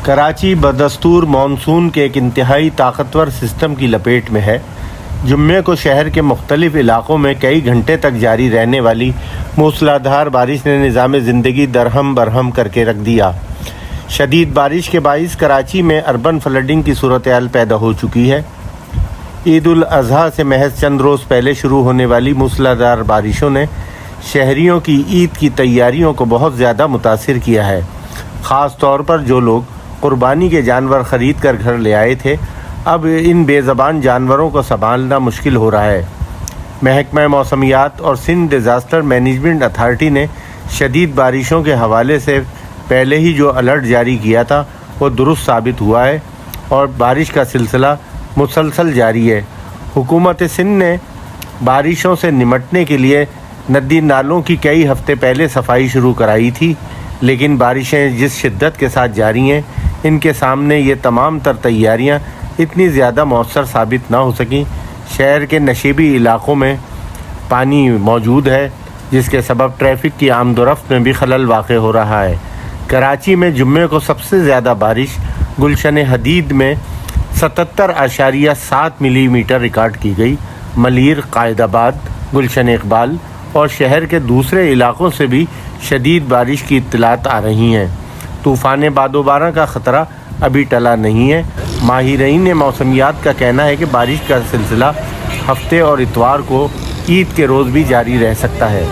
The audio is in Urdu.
کراچی بدستور مانسون کے ایک انتہائی طاقتور سسٹم کی لپیٹ میں ہے۔ جمعے کو شہر کے مختلف علاقوں میں کئی گھنٹے تک جاری رہنے والی موسلادھار بارش نے نظام زندگی درہم برہم کر کے رکھ دیا۔ شدید بارش کے باعث کراچی میں اربن فلڈنگ کی صورتحال پیدا ہو چکی ہے۔ عید الاضحیٰ سے محض چند روز پہلے شروع ہونے والی موسلادھار بارشوں نے شہریوں کی عید کی تیاریوں کو بہت زیادہ متاثر کیا ہے، خاص طور پر جو لوگ قربانی کے جانور خرید کر گھر لے آئے تھے۔ اب ان بے زبان جانوروں کو سنبھالنا مشکل ہو رہا ہے۔ محکمہ موسمیات اور سندھ ڈیزاسٹر مینجمنٹ اتھارٹی نے شدید بارشوں کے حوالے سے پہلے ہی جو الرٹ جاری کیا تھا وہ درست ثابت ہوا ہے اور بارش کا سلسلہ مسلسل جاری ہے۔ حکومت سندھ نے بارشوں سے نمٹنے کے لیے ندی نالوں کی کئی ہفتے پہلے صفائی شروع کرائی تھی، لیکن بارشیں جس شدت کے ساتھ جاری ہیں، ان کے سامنے یہ تمام تر تیاریاں اتنی زیادہ مؤثر ثابت نہ ہو سکیں۔ شہر کے نشیبی علاقوں میں پانی موجود ہے، جس کے سبب ٹریفک کی آمد و رفت میں بھی خلل واقع ہو رہا ہے۔ کراچی میں جمعے کو سب سے زیادہ بارش گلشن حدید میں 77.7 ملی میٹر ریکارڈ کی گئی۔ ملیر، قائد آباد، گلشن اقبال اور شہر کے دوسرے علاقوں سے بھی شدید بارش کی اطلاعات آ رہی ہیں۔ طوفان باد و باران کا خطرہ ابھی ٹلا نہیں ہے۔ ماہرین موسمیات کا کہنا ہے کہ بارش کا سلسلہ ہفتے اور اتوار کو عید کے روز بھی جاری رہ سکتا ہے۔